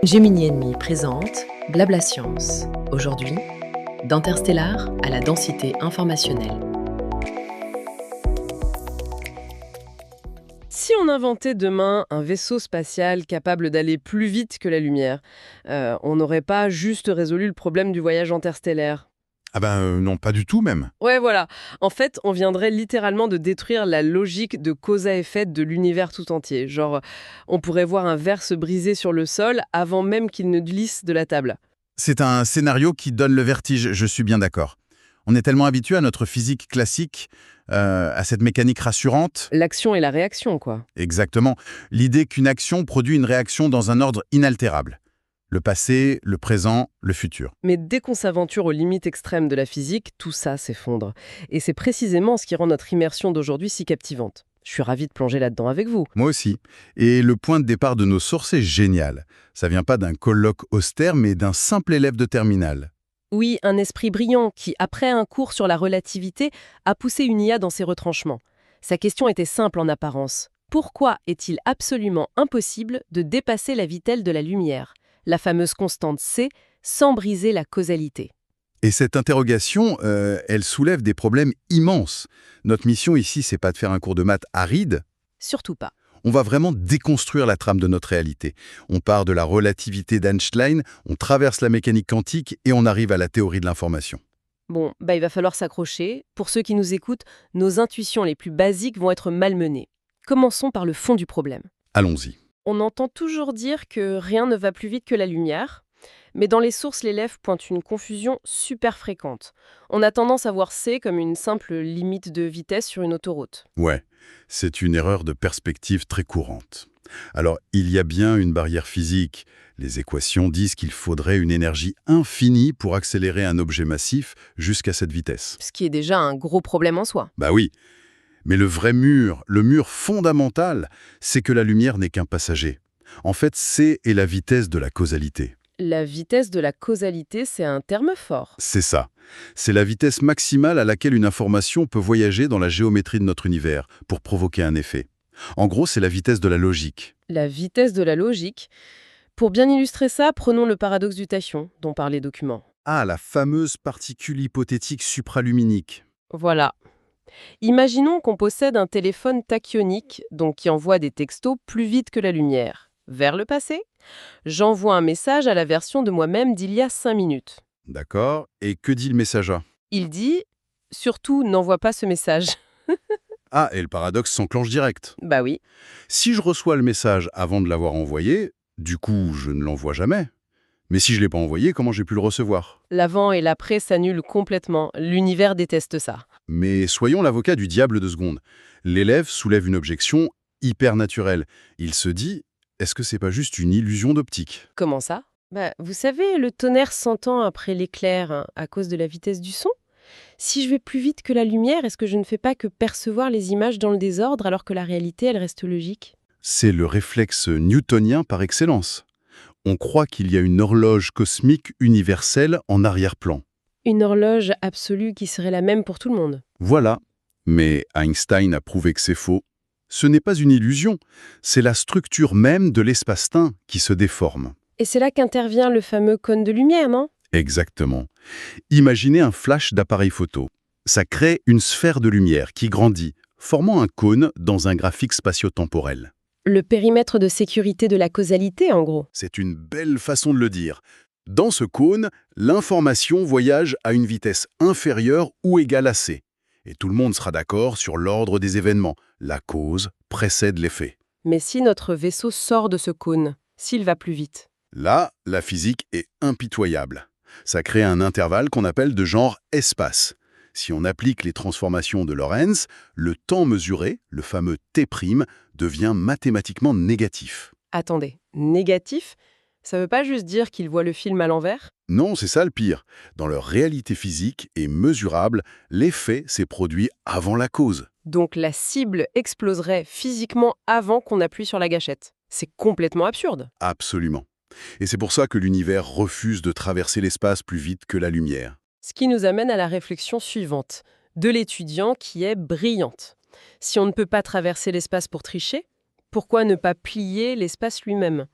Gemini Enemy présente Blabla Science. Aujourd'hui, d'Interstellar à la densité informationnelle. Si on inventait demain un vaisseau spatial capable d'aller plus vite que la lumière, on n'aurait pas juste résolu le problème du voyage interstellaire. Non, pas du tout même. Ouais, voilà. En fait, on viendrait littéralement de détruire la logique de cause à effet de l'univers tout entier. Genre, on pourrait voir un verre se briser sur le sol avant même qu'il ne glisse de la table. C'est un scénario qui donne le vertige, je suis bien d'accord. On est tellement habitué à notre physique classique, à cette mécanique rassurante. L'action et la réaction, quoi. Exactement. L'idée qu'une action produit une réaction dans un ordre inaltérable. Le passé, le présent, le futur. Mais dès qu'on s'aventure aux limites extrêmes de la physique, tout ça s'effondre. Et c'est précisément ce qui rend notre immersion d'aujourd'hui si captivante. Je suis ravie de plonger là-dedans avec vous. Moi aussi. Et le point de départ de nos sources est génial. Ça vient pas d'un colloque austère, mais d'un simple élève de terminale. Oui, un esprit brillant qui, après un cours sur la relativité, a poussé une IA dans ses retranchements. Sa question était simple en apparence. Pourquoi est-il absolument impossible de dépasser la vitesse de la lumière, la fameuse constante C, sans briser la causalité? Et cette interrogation, elle soulève des problèmes immenses. Notre mission ici, c'est pas de faire un cours de maths aride. Surtout pas. On va vraiment déconstruire la trame de notre réalité. On part de la relativité d'Einstein, on traverse la mécanique quantique et on arrive à la théorie de l'information. Bon, il va falloir s'accrocher. Pour ceux qui nous écoutent, nos intuitions les plus basiques vont être malmenées. Commençons par le fond du problème. Allons-y. On entend toujours dire que rien ne va plus vite que la lumière, mais dans les sources, l'élève pointe une confusion super fréquente. On a tendance à voir C comme une simple limite de vitesse sur une autoroute. Ouais, c'est une erreur de perspective très courante. Alors, il y a bien une barrière physique. Les équations disent qu'il faudrait une énergie infinie pour accélérer un objet massif jusqu'à cette vitesse. Ce qui est déjà un gros problème en soi. Bah oui, mais le vrai mur, le mur fondamental, c'est que la lumière n'est qu'un passager. En fait, C est la vitesse de la causalité. La vitesse de la causalité, c'est un terme fort. C'est ça. C'est la vitesse maximale à laquelle une information peut voyager dans la géométrie de notre univers pour provoquer un effet. En gros, c'est la vitesse de la logique. La vitesse de la logique. Pour bien illustrer ça, prenons le paradoxe du tachyon, dont parlent les documents. Ah, la fameuse particule hypothétique supraluminique. Voilà. Imaginons qu'on possède un téléphone tachyonique, donc qui envoie des textos plus vite que la lumière. Vers le passé, j'envoie un message à la version de moi-même d'il y a 5 minutes. D'accord. Et que dit le message A? Il dit « Surtout, n'envoie pas ce message Ah, et le paradoxe s'enclenche direct. ». Bah oui. Si je reçois le message avant de l'avoir envoyé, du coup, je ne l'envoie jamais. Mais si je ne l'ai pas envoyé, comment j'ai pu le recevoir? L'avant et l'après s'annulent complètement. L'univers déteste ça. Mais soyons l'avocat du diable 2 secondes. L'élève soulève une objection hyper naturelle. Il se dit, est-ce que c'est pas juste une illusion d'optique? Comment ça? Vous savez, le tonnerre s'entend après l'éclair à cause de la vitesse du son. Si je vais plus vite que la lumière, est-ce que je ne fais pas que percevoir les images dans le désordre alors que la réalité, elle reste logique? C'est le réflexe newtonien par excellence. On croit qu'il y a une horloge cosmique universelle en arrière-plan. Une horloge absolue qui serait la même pour tout le monde. Voilà. Mais Einstein a prouvé que c'est faux. Ce n'est pas une illusion, c'est la structure même de l'espace-temps qui se déforme. Et c'est là qu'intervient le fameux cône de lumière, non? Exactement. Imaginez un flash d'appareil photo. Ça crée une sphère de lumière qui grandit, formant un cône dans un graphique spatio-temporel. Le périmètre de sécurité de la causalité, en gros. C'est une belle façon de le dire. Dans ce cône, l'information voyage à une vitesse inférieure ou égale à c. Et tout le monde sera d'accord sur l'ordre des événements. La cause précède l'effet. Mais si notre vaisseau sort de ce cône, s'il va plus vite? Là, la physique est impitoyable. Ça crée un intervalle qu'on appelle de genre espace. Si on applique les transformations de Lorentz, le temps mesuré, le fameux T', devient mathématiquement négatif. Attendez, négatif? Ça veut pas juste dire qu'il voit le film à l'envers? Non, c'est ça le pire. Dans leur réalité physique et mesurable, l'effet s'est produit avant la cause. Donc la cible exploserait physiquement avant qu'on appuie sur la gâchette. C'est complètement absurde. Absolument. Et c'est pour ça que l'univers refuse de traverser l'espace plus vite que la lumière. Ce qui nous amène à la réflexion suivante, de l'étudiant qui est brillante. Si on ne peut pas traverser l'espace pour tricher, pourquoi ne pas plier l'espace lui-même?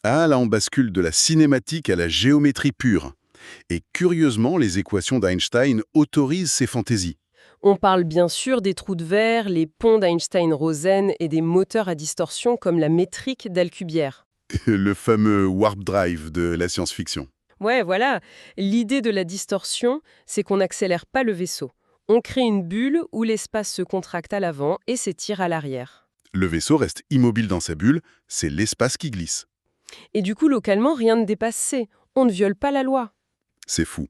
Ah, là, on bascule de la cinématique à la géométrie pure. Et curieusement, les équations d'Einstein autorisent ces fantaisies. On parle bien sûr des trous de verre, les ponts d'Einstein-Rosen et des moteurs à distorsion comme la métrique d'Alcubierre. Le fameux warp drive de la science-fiction. Ouais, voilà. L'idée de la distorsion, c'est qu'on n'accélère pas le vaisseau. On crée une bulle où l'espace se contracte à l'avant et s'étire à l'arrière. Le vaisseau reste immobile dans sa bulle, c'est l'espace qui glisse. Et du coup, localement, rien ne dépasse C. On ne viole pas la loi. C'est fou.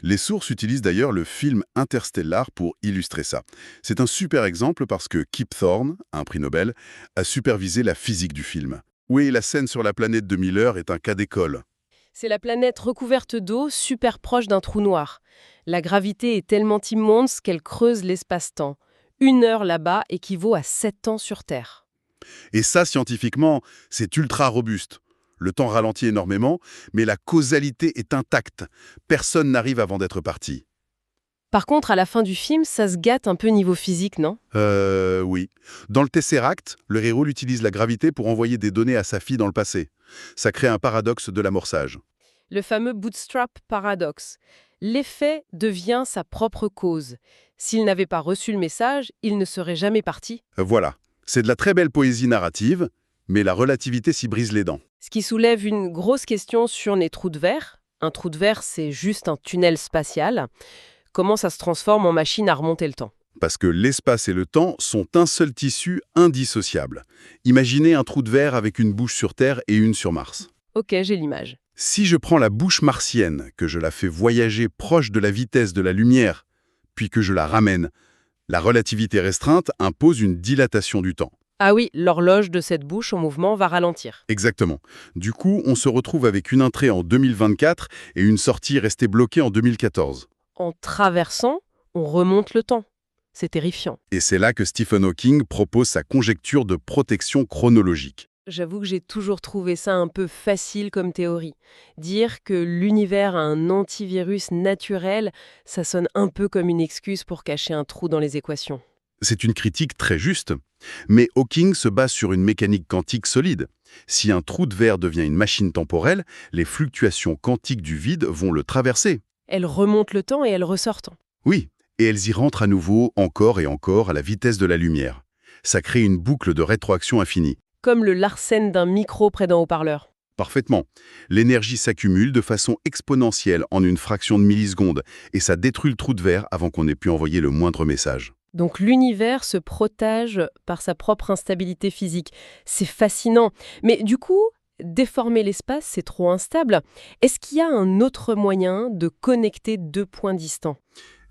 Les sources utilisent d'ailleurs le film Interstellar pour illustrer ça. C'est un super exemple parce que Kip Thorne, un prix Nobel, a supervisé la physique du film. Oui, la scène sur la planète de Miller est un cas d'école. C'est la planète recouverte d'eau, super proche d'un trou noir. La gravité est tellement immense qu'elle creuse l'espace-temps. 1 heure là-bas équivaut à 7 ans sur Terre. Et ça, scientifiquement, c'est ultra robuste. Le temps ralentit énormément, mais la causalité est intacte. Personne n'arrive avant d'être parti. Par contre, à la fin du film, ça se gâte un peu niveau physique, non? Oui. Dans le Tesseract, le héros utilise la gravité pour envoyer des données à sa fille dans le passé. Ça crée un paradoxe de l'amorçage. Le fameux bootstrap paradoxe. L'effet devient sa propre cause. S'il n'avait pas reçu le message, il ne serait jamais parti. Voilà. C'est de la très belle poésie narrative, mais la relativité s'y brise les dents. Ce qui soulève une grosse question sur les trous de verre. Un trou de verre, c'est juste un tunnel spatial. Comment ça se transforme en machine à remonter le temps? Parce que l'espace et le temps sont un seul tissu indissociable. Imaginez un trou de verre avec une bouche sur Terre et une sur Mars. Ok, j'ai l'image. Si je prends la bouche martienne, que je la fais voyager proche de la vitesse de la lumière, puis que je la ramène, la relativité restreinte impose une dilatation du temps. Ah oui, l'horloge de cette bouche en mouvement va ralentir. Exactement. Du coup, on se retrouve avec une entrée en 2024 et une sortie restée bloquée en 2014. En traversant, on remonte le temps. C'est terrifiant. Et c'est là que Stephen Hawking propose sa conjecture de protection chronologique. J'avoue que j'ai toujours trouvé ça un peu facile comme théorie. Dire que l'univers a un antivirus naturel, ça sonne un peu comme une excuse pour cacher un trou dans les équations. C'est une critique très juste. Mais Hawking se base sur une mécanique quantique solide. Si un trou de verre devient une machine temporelle, les fluctuations quantiques du vide vont le traverser. Elle remonte le temps et elle ressort temps. Oui, et elles y rentrent à nouveau encore et encore à la vitesse de la lumière. Ça crée une boucle de rétroaction infinie. Comme le larcène d'un micro près d'un haut-parleur. Parfaitement. L'énergie s'accumule de façon exponentielle en une fraction de milliseconde et ça détruit le trou de verre avant qu'on ait pu envoyer le moindre message. Donc l'univers se protège par sa propre instabilité physique. C'est fascinant. Mais du coup, déformer l'espace, c'est trop instable. Est-ce qu'il y a un autre moyen de connecter deux points distants?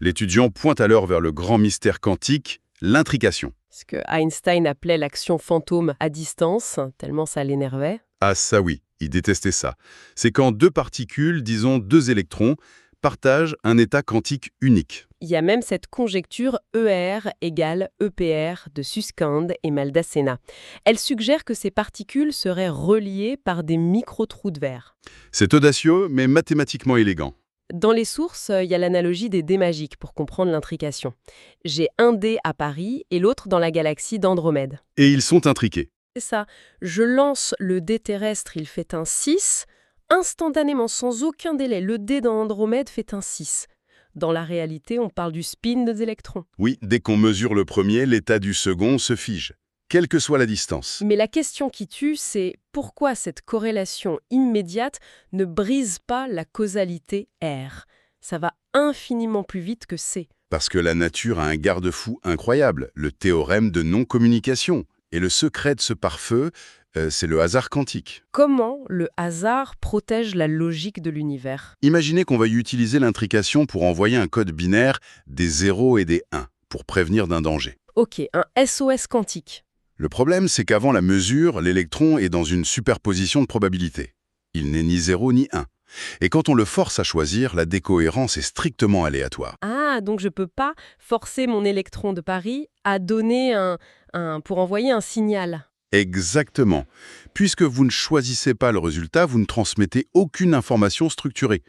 L'étudiant pointe alors vers le grand mystère quantique, l'intrication. Ce que Einstein appelait l'action fantôme à distance, tellement ça l'énervait. Ah ça oui, il détestait ça. C'est quand deux particules, disons deux électrons, partagent un état quantique unique. Il y a même cette conjecture ER égale EPR de Susskind et Maldacena. Elle suggère que ces particules seraient reliées par des micro-trous de verre. C'est audacieux, mais mathématiquement élégant. Dans les sources, il y a l'analogie des dés magiques pour comprendre l'intrication. J'ai un dé à Paris et l'autre dans la galaxie d'Andromède. Et ils sont intriqués. C'est ça. Je lance le dé terrestre, il fait un 6. Instantanément, sans aucun délai, le dé dans Andromède fait un 6. Dans la réalité, on parle du spin des électrons. Oui, dès qu'on mesure le premier, l'état du second se fige, quelle que soit la distance. Mais la question qui tue, c'est pourquoi cette corrélation immédiate ne brise pas la causalité R? Ça va infiniment plus vite que C. Parce que la nature a un garde-fou incroyable, le théorème de non-communication. Et le secret de ce pare-feu, c'est le hasard quantique. Comment le hasard protège la logique de l'univers? Imaginez qu'on veuille utiliser l'intrication pour envoyer un code binaire des 0 et des 1, pour prévenir d'un danger. Ok, un SOS quantique. Le problème, c'est qu'avant la mesure, l'électron est dans une superposition de probabilités. Il n'est ni 0 ni 1. Et quand on le force à choisir, la décohérence est strictement aléatoire. Ah, donc je peux pas forcer mon électron de Paris à donner pour envoyer un signal. Exactement. Puisque vous ne choisissez pas le résultat, vous ne transmettez aucune information structurée.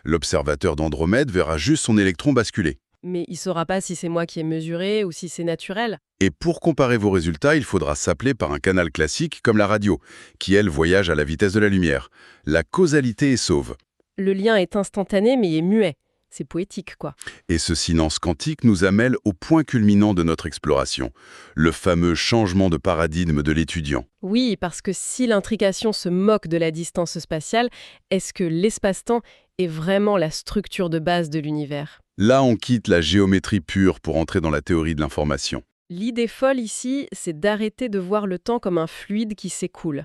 L'observateur d'Andromède verra juste son électron basculer. Mais il saura pas si c'est moi qui ai mesuré ou si c'est naturel. Et pour comparer vos résultats, il faudra s'appeler par un canal classique comme la radio, qui elle voyage à la vitesse de la lumière. La causalité est sauve. Le lien est instantané mais il est muet. C'est poétique, quoi. Et ce silence quantique nous amène au point culminant de notre exploration, le fameux changement de paradigme de l'étudiant. Oui, parce que si l'intrication se moque de la distance spatiale, est-ce que l'espace-temps est vraiment la structure de base de l'univers? Là, on quitte la géométrie pure pour entrer dans la théorie de l'information. L'idée folle ici, c'est d'arrêter de voir le temps comme un fluide qui s'écoule.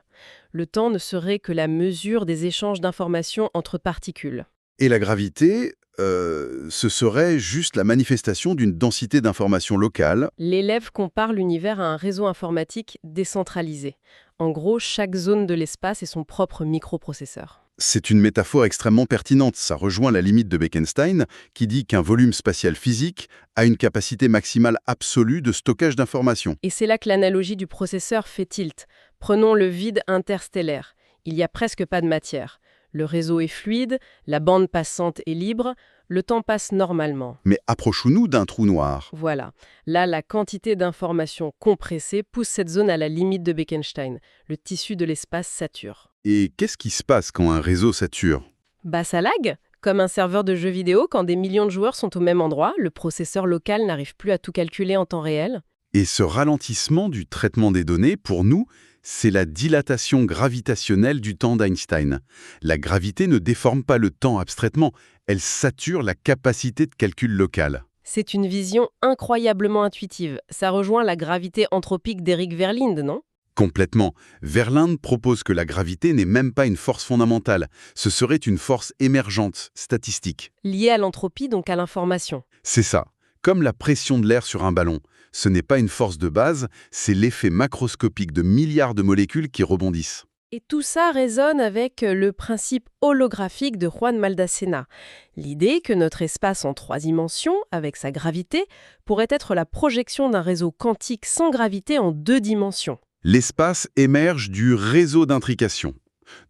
Le temps ne serait que la mesure des échanges d'informations entre particules. Et la gravité, ce serait juste la manifestation d'une densité d'informations locales. L'élève compare l'univers à un réseau informatique décentralisé. En gros, chaque zone de l'espace est son propre microprocesseur. C'est une métaphore extrêmement pertinente. Ça rejoint la limite de Bekenstein, qui dit qu'un volume spatial physique a une capacité maximale absolue de stockage d'informations. Et c'est là que l'analogie du processeur fait tilt. Prenons le vide interstellaire. Il n'y a presque pas de matière. Le réseau est fluide, la bande passante est libre, le temps passe normalement. Mais approchons-nous d'un trou noir. Voilà. Là, la quantité d'informations compressées pousse cette zone à la limite de Bekenstein. Le tissu de l'espace sature. Et qu'est-ce qui se passe quand un réseau sature? Bah ça lag. Comme un serveur de jeux vidéo, quand des millions de joueurs sont au même endroit, le processeur local n'arrive plus à tout calculer en temps réel. Et ce ralentissement du traitement des données, pour nous, c'est la dilatation gravitationnelle du temps d'Einstein. La gravité ne déforme pas le temps abstraitement, elle sature la capacité de calcul local. C'est une vision incroyablement intuitive. Ça rejoint la gravité anthropique d'Eric Verlinde, non? Complètement. Verlinde propose que la gravité n'est même pas une force fondamentale, ce serait une force émergente, statistique. Liée à l'entropie, donc à l'information. C'est ça. Comme la pression de l'air sur un ballon. Ce n'est pas une force de base, c'est l'effet macroscopique de milliards de molécules qui rebondissent. Et tout ça résonne avec le principe holographique de Juan Maldacena. L'idée que notre espace en 3 dimensions, avec sa gravité, pourrait être la projection d'un réseau quantique sans gravité en 2 dimensions. L'espace émerge du réseau d'intrication.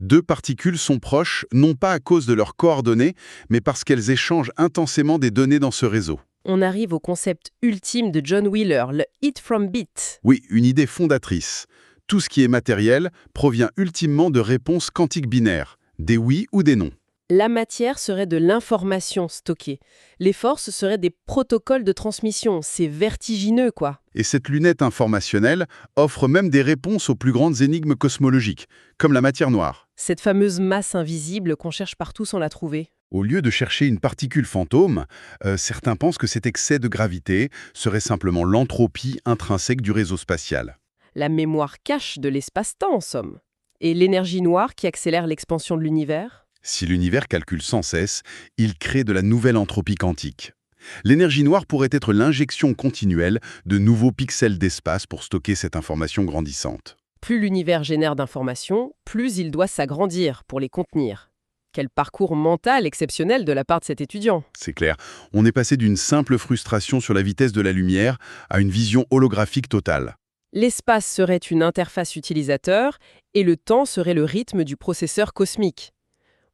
2 particules sont proches, non pas à cause de leurs coordonnées, mais parce qu'elles échangent intensément des données dans ce réseau. On arrive au concept ultime de John Wheeler, le hit from bit. Oui, une idée fondatrice. Tout ce qui est matériel provient ultimement de réponses quantiques binaires, des oui ou des non. La matière serait de l'information stockée. Les forces seraient des protocoles de transmission. C'est vertigineux, quoi. Et cette lunette informationnelle offre même des réponses aux plus grandes énigmes cosmologiques, comme la matière noire. Cette fameuse masse invisible qu'on cherche partout sans la trouver. Au lieu de chercher une particule fantôme, certains pensent que cet excès de gravité serait simplement l'entropie intrinsèque du réseau spatial. La mémoire cache de l'espace-temps, en somme. Et l'énergie noire qui accélère l'expansion de l'univers? Si l'univers calcule sans cesse, il crée de la nouvelle entropie quantique. L'énergie noire pourrait être l'injection continuelle de nouveaux pixels d'espace pour stocker cette information grandissante. Plus l'univers génère d'informations, plus il doit s'agrandir pour les contenir. Quel parcours mental exceptionnel de la part de cet étudiant. C'est clair, on est passé d'une simple frustration sur la vitesse de la lumière à une vision holographique totale. L'espace serait une interface utilisateur et le temps serait le rythme du processeur cosmique.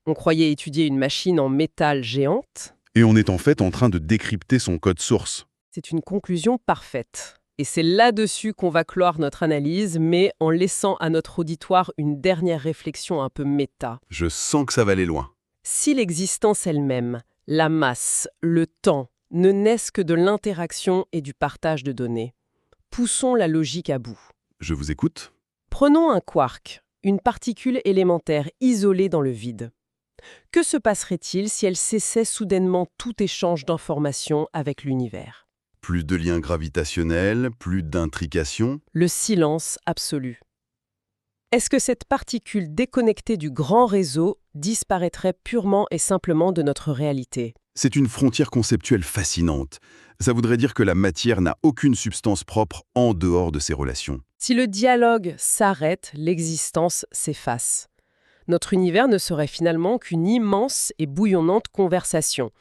On croyait étudier une machine en métal géante. Et on est en fait en train de décrypter son code source. C'est une conclusion parfaite. Et c'est là-dessus qu'on va clore notre analyse, mais en laissant à notre auditoire une dernière réflexion un peu méta. Je sens que ça va aller loin. Si l'existence elle-même, la masse, le temps, ne naissent que de l'interaction et du partage de données, poussons la logique à bout. Je vous écoute. Prenons un quark, une particule élémentaire isolée dans le vide. Que se passerait-il si elle cessait soudainement tout échange d'informations avec l'univers? Plus de liens gravitationnels, plus d'intrication. Le silence absolu. Est-ce que cette particule déconnectée du grand réseau disparaîtrait purement et simplement de notre réalité? C'est une frontière conceptuelle fascinante. Ça voudrait dire que la matière n'a aucune substance propre en dehors de ses relations. Si le dialogue s'arrête, l'existence s'efface. Notre univers ne serait finalement qu'une immense et bouillonnante conversation.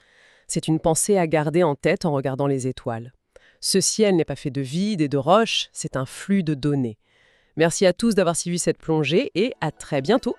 C'est une pensée à garder en tête en regardant les étoiles. Ce ciel n'est pas fait de vide et de roches, c'est un flux de données. Merci à tous d'avoir suivi cette plongée et à très bientôt.